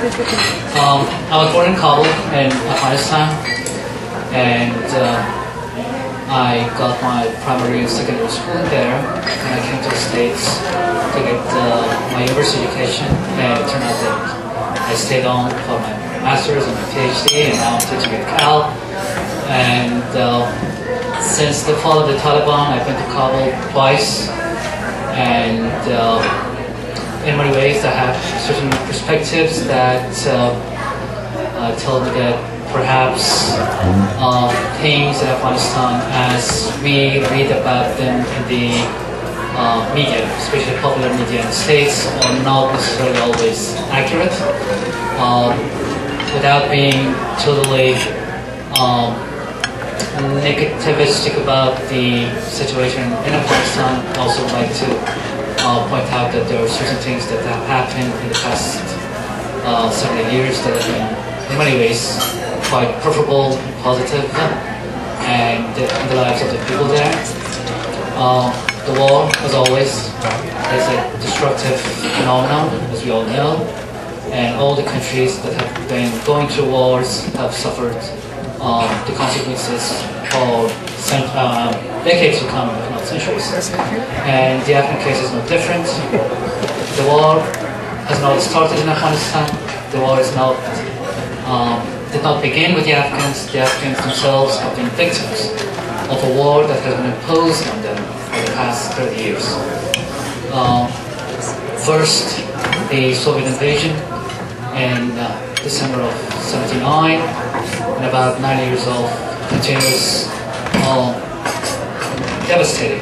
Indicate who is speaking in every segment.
Speaker 1: I was born in Kabul in Afghanistan, and I got my primary and secondary schooling there, and I came to the States to get my university education, and it turned out that I stayed on for my master's and my PhD, and now I'm teaching at Cal. And since the fall of the Taliban, I've been to Kabul twice, and in many ways I have certain perspectives that tell me that perhaps things in Afghanistan, as we read about them in the media, especially popular media in the States, are not necessarily always accurate. Without being totally negativistic about the situation in Afghanistan, I also would like to point out that there are certain things that have happened in the past several years that have been, in many ways, quite preferable, positive, and in the lives of the people there. The war, as always, is a destructive phenomenon, as we all know, and all the countries that have been going through wars have suffered the consequences for decades to come, if not centuries. And the Afghan case is no different. The war has not started in Afghanistan. The war is not, did not begin with the Afghans. The Afghans themselves have been victims of a war that has been imposed on them for the past 30 years. First, the Soviet invasion in December of '79, and about 9 years of continuous devastating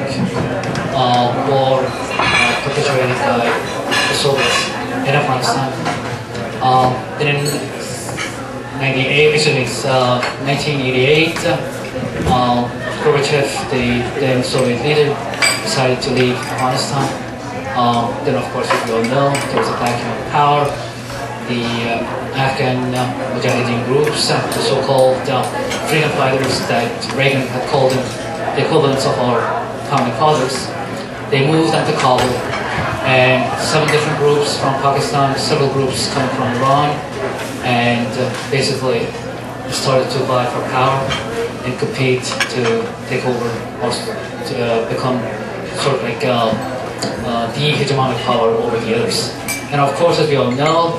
Speaker 1: war perpetrated by the Soviets in Afghanistan. Then in 1988, Gorbachev, the then Soviet leader, decided to leave Afghanistan. Then, of course, as we all know, there was a vacuum of power. The Afghan Mujahideen groups, the so-called freedom fighters that Reagan had called them, the equivalents of our founding fathers, they moved into Kabul, and 7 different groups from Pakistan, several groups coming from Iran, and basically started to vie for power and compete to take over, or to become sort of like the hegemonic power over the others. And of course, as we all know,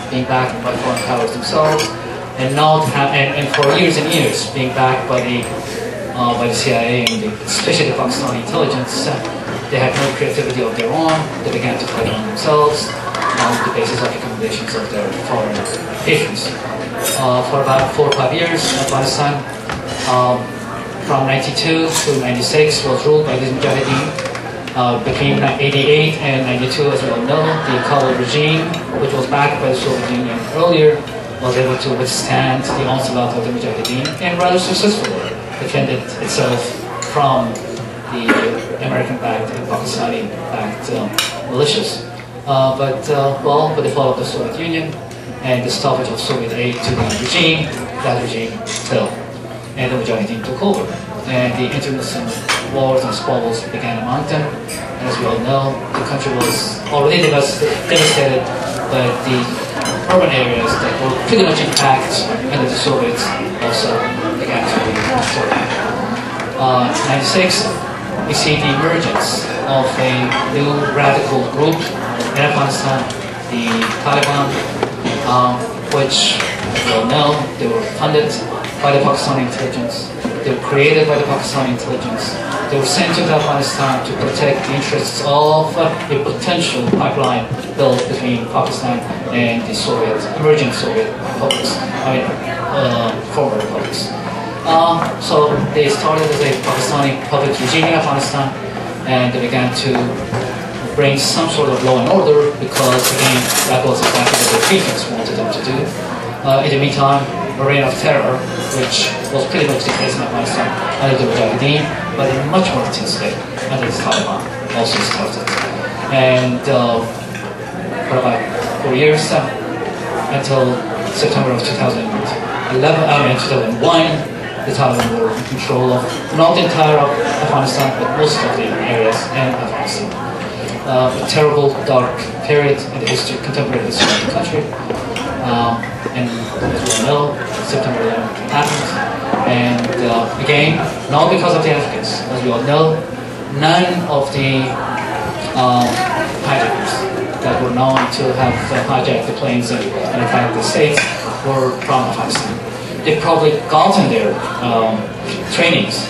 Speaker 1: being backed by foreign powers themselves, and for years and years being backed by the CIA and especially the Pakistani intelligence, they had no creativity of their own. They began to fight on themselves on the basis of recommendations of their foreign patrons. For about 4 or 5 years, Afghanistan, from '92 to '96, was ruled by the Mujahideen. Between '88 and '92, as we all know, the Kabul regime, which was backed by the Soviet Union earlier, was able to withstand the onslaught of the Mujahideen and rather successfully defended itself from the American-backed and Pakistani-backed militias. But with the fall of the Soviet Union and the stoppage of Soviet aid to the regime, that regime fell, and the Mujahideen took over. And the intermittent wars and squabbles began among them. And as we all know, the country was already devastated, but the urban areas that were pretty much intact under the Soviets also began to be destroyed. In '96, we see the emergence of a new radical group in Afghanistan, the Taliban, which, as we all know, they were funded by the Pakistani intelligence. They were created by the Pakistani intelligence. They were sent to Afghanistan to protect the interests of a potential pipeline built between Pakistan and the emerging Soviet republics, former republics. So they started as a Pakistani puppet regime in Afghanistan, and they began to bring some sort of law and order because, again, that was exactly what the Patriots wanted them to do. In the meantime, a reign of terror, which was pretty much the case in Afghanistan under the Mujahideen, but in much more intense way under the Taliban, also started. And for about 4 years, until September of 2001, the Taliban were in control of not the entire of Afghanistan, but most of the areas in Afghanistan. A terrible, dark period in the contemporary history of the country. And as we all know, September 11th happened. And again, not because of the Afghans. As we all know, none of the hijackers that were known to have hijacked the planes and attacked the states were from Afghanistan. They've probably gotten their trainings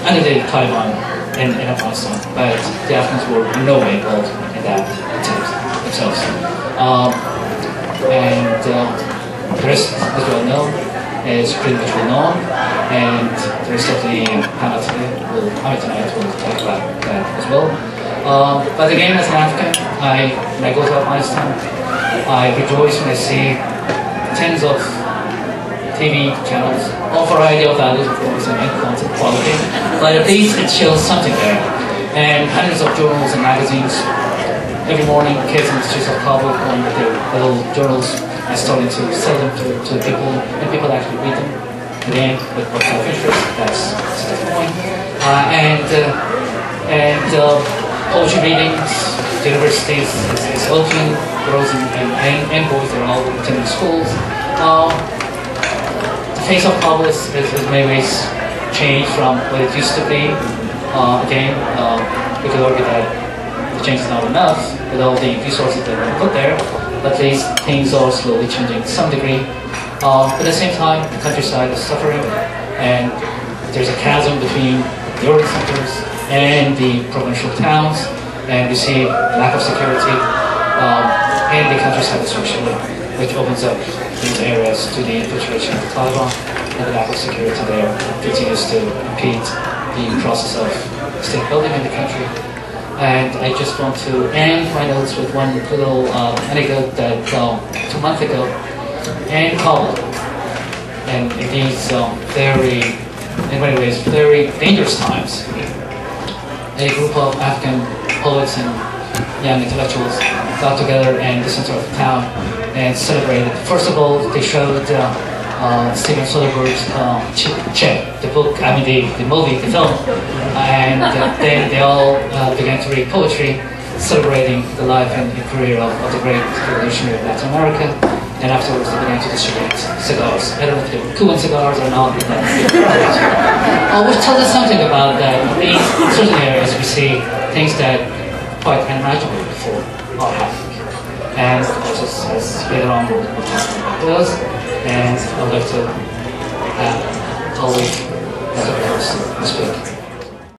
Speaker 1: under the Taliban in Afghanistan, but the Afghans were in no way involved in that attempt themselves. And the rest, as we all know, is pretty much well known, and the rest of the panel tonight will talk about that as well. But again, as an Afghan, when I go to Afghanistan, I rejoice when I see tens of TV channels, all variety of values, of course, and content quality, but at least it shows something there. And hundreds of journals and magazines. Every morning, kids in the streets of Kabul going with their little journals and starting to sell them to people, and people actually read them. Again, with what kind of interest, that's the point. And poetry readings, universities, is open, girls and boys, they're all attending schools. The face of Kabul is in many ways changed from what it used to be. Again, we could argue that the change is not enough with all the resources that are put there, but these things are slowly changing to some degree. But at the same time, the countryside is suffering, and there's a chasm between the urban centers and the provincial towns, and we see lack of security in the countryside especially, which opens up these areas to the infiltration of the Taliban, and the lack of security there continues to impede the process of state building in the country. And I just want to end my notes with one little anecdote that 2 months ago in Kabul, and in these in many ways, very dangerous times, a group of Afghan poets and young intellectuals got together in the center of the town and celebrated. First of all, they showed Steven Soderbergh's Che, the book, the movie, the film, and then they all began to read poetry, celebrating the life and career of the great revolutionary of Latin America, and afterwards they began to distribute cigars. I don't know if they were Cuban cigars or not, but which tells us something about that. In certain areas we see things that quite unimaginable before are happening. And also, as later on we'll talk about those. And I'd like to always have a person speak.